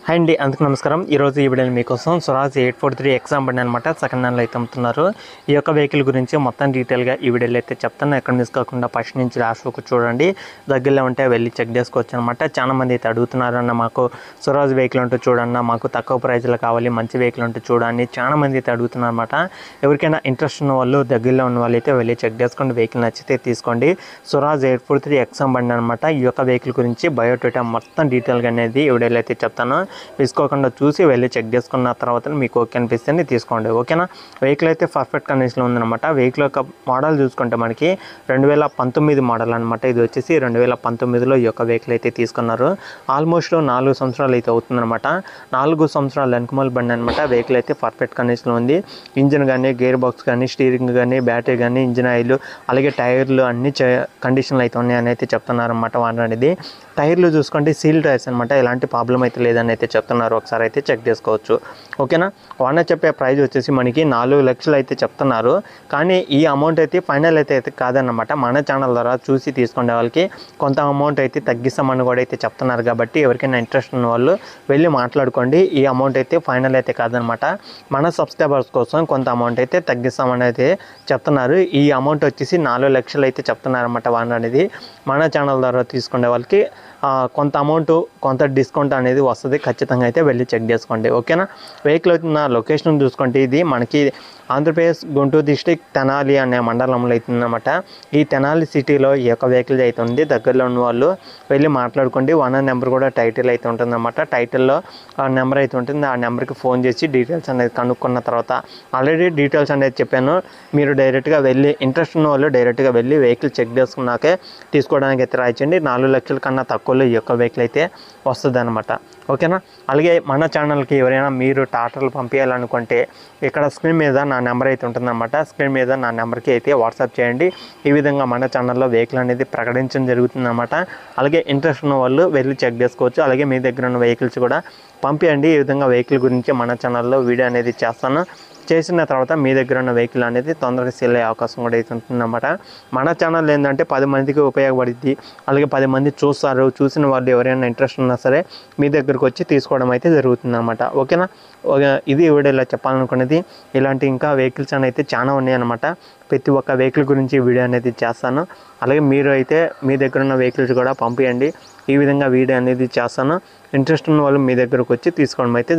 Hi అండి, అందుకు నమస్కారం. ఈరోజు ఈ వీడియోని మీకోసం స్వరాజ్ 843 ఎగ్జామ్ బండి అనమాట సెకండ్ హ్యాండ్లో అయితే అమ్ముతున్నారు. ఈ యొక్క వెహికల్ గురించి మొత్తం డీటెయిల్గా ఈ వీడియోలో అయితే చెప్తాను. ఎక్కడ మిస్ కాకుండా ఫస్ట్ నుంచి లాస్ట్ వరకు చూడండి. దగ్గరలో ఉంటే వెళ్ళి చెక్ చేసుకోవచ్చు అనమాట. చాలా మంది అయితే అడుగుతున్నారు అన్న, మాకు స్వరాజ్ వెహికల్ ఉంటే చూడన్న, మాకు తక్కువ ప్రైజ్లో కావాలి, మంచి వెహికల్ ఉంటే చూడండి. చాలా మంది అయితే అడుగుతున్నారు అనమాట. ఎవరికైనా ఇంట్రెస్ట్ ఉన్న వాళ్ళు, దగ్గరలో ఉన్న వాళ్ళు అయితే వెళ్ళి చెక్ చేసుకోండి. వెహికల్ నచ్చితే తీసుకోండి. స్వరాజ్ 843 ఎగ్జామ్ బండి అనమాట. ఈ యొక్క వెహికల్ గురించి బయోడేటా మొత్తం డీటెయిల్గా అనేది ఈ వీడియోలో అయితే చెప్తాను. తీసుకోకుండా చూసి వెళ్ళి చెక్ చేసుకున్న తర్వాత మీకు ఓకే అనిపిస్తే తీసుకోండి. ఓకేనా? వెహికల్ అయితే పర్ఫెక్ట్ కండిషన్లో ఉందన్నమాట. వెహికల్ యొక్క మోడల్ చూసుకుంటే మనకి 2019 మోడల్ అనమాట. ఇది వచ్చేసి 2019లో ఈ యొక్క వెహికల్ అయితే తీసుకున్నారు. ఆల్మోస్ట్ 4 సంవత్సరాలు అయితే అవుతుందన్నమాట. 4 సంవత్సరాల వెనకమాల బండి అనమాట. వెహికల్ అయితే పర్ఫెక్ట్ కండిషన్లో ఉంది. ఇంజిన్ కానీ, గేర్ బాక్స్ కానీ, స్టీరింగ్ కానీ, బ్యాటరీ కానీ, ఇంజిన్ ఆయిల్, అలాగే టైర్లు అన్ని కండిషన్లు అయితే ఉన్నాయని అయితే చెప్తున్నారు అనమాట. వాడనేది టైర్లు చూసుకోండి, సీల్ టైర్స్ అనమాట. ఎలాంటి ప్రాబ్లం అయితే లేదని అయితే చెప్తున్నారు. ఒకసారి అయితే చెక్ చేసుకోవచ్చు. ఓకేనా? వాన చెప్పే ప్రైస్ వచ్చేసి మనకి 4 లక్షలు అయితే చెప్తున్నారు. కానీ ఈ అమౌంట్ అయితే ఫైనల్ అయితే కాదన్నమాట. మన ఛానల్ ద్వారా చూసి తీసుకునే వాళ్ళకి కొంత అమౌంట్ అయితే తగ్గిస్తామని కూడా అయితే చెప్తున్నారు. కాబట్టి ఎవరికైనా ఇంట్రెస్ట్ ఉన్న వాళ్ళు వెళ్ళి మాట్లాడుకోండి. ఈ అమౌంట్ అయితే ఫైనల్ అయితే కాదనమాట. మన సబ్స్క్రైబర్స్ కోసం కొంత అమౌంట్ అయితే తగ్గిస్తామని అయితే చెప్తున్నారు. ఈ అమౌంట్ వచ్చేసి 4 లక్షలు అయితే చెప్తున్నారన్నమాట. వాన అనేది మన ఛానల్ ద్వారా తీసుకునే వాళ్ళకి కొంత అమౌంట్, కొంత డిస్కౌంట్ అనేది వస్తుంది. ఖచ్చితంగా అయితే వెళ్ళి చెక్ చేసుకోండి. ఓకేనా? వెహికల్ వచ్చిన లొకేషన్ చూసుకోండి. ఇది మనకి ఆంధ్రప్రదేశ్ గుంటూరు డిస్టిక్ తెనాలి అనే మండలంలో అవుతుందన్నమాట. ఈ తెనాలి సిటీలో ఈ యొక్క వెహికల్ అయితే ఉంది. దగ్గరలో ఉన్న వాళ్ళు వెళ్ళి మాట్లాడుకోండి. వన్ నెంబర్ కూడా టైటిల్ అయితే ఉంటుందన్నమాట. టైటిల్లో నెంబర్ అయితే ఉంటుంది. ఆ నెంబర్కి ఫోన్ చేసి డీటెయిల్స్ అనేది కనుక్కున్న తర్వాత, ఆల్రెడీ డీటెయిల్స్ అనేది చెప్పాను, మీరు డైరెక్ట్గా వెళ్ళి, ఇంట్రెస్ట్ ఉన్న వాళ్ళు డైరెక్ట్గా వెళ్ళి వెహికల్ చెక్ చేసుకున్నాకే తీసుకోవడానికి అయితే రాయించండి. 4 లక్షల కన్నా తక్కువలో ఈ యొక్క వెహికల్ అయితే వస్తుంది అనమాట. ఓకేనా? అలాగే మన ఛానల్కి ఎవరైనా మీరు టాటాలు పంపించాలనుకుంటే ఇక్కడ స్క్రీన్ మీద నా నెంబర్ అయితే ఉంటుందన్నమాట. స్క్రీన్ మీద నా నెంబర్కి అయితే వాట్సాప్ చేయండి. ఈ విధంగా మన ఛానల్లో వెహికల్ అనేది ప్రకటించడం జరుగుతుందన్నమాట. అలాగే ఇంట్రెస్ట్ ఉన్న వాళ్ళు వెళ్ళి చెక్ చేసుకోవచ్చు. అలాగే మీ దగ్గర ఉన్న వెహికల్స్ కూడా పంపించండి. ఈ విధంగా వెహికల్ గురించి మన ఛానల్లో వీడియో అనేది చేస్తాను. చేసిన తర్వాత మీ దగ్గర ఉన్న వెహికల్ అనేది తొందరగా సేల్ అయ్యే అవకాశం కూడా అయితే ఉంటుందన్నమాట. మన ఛానల్ ఏంటంటే 10 మందికి ఉపయోగపడుద్ది. అలాగే 10 మంది చూస్తారు. చూసిన వాళ్ళు ఎవరైనా ఇంట్రెస్ట్ ఉన్నా సరే మీ దగ్గరకు వచ్చి తీసుకోవడం అయితే జరుగుతుందన్నమాట. ఓకేనా? ఇది వీడియోలో చెప్పాలనుకునేది. ఇలాంటి ఇంకా వెహికల్స్ అయితే చాలా ఉన్నాయన్నమాట. ప్రతి ఒక్క వెహికల్ గురించి వీడియో అనేది చేస్తాను. అలాగే మీరు అయితే మీ దగ్గర ఉన్న వెహికల్స్ కూడా పంపించండి. ఈ విధంగా వీడియో అనేది చేస్తాను. ఇంట్రెస్ట్ ఉన్న వాళ్ళు మీ దగ్గరకు వచ్చి తీసుకోవడం అయితే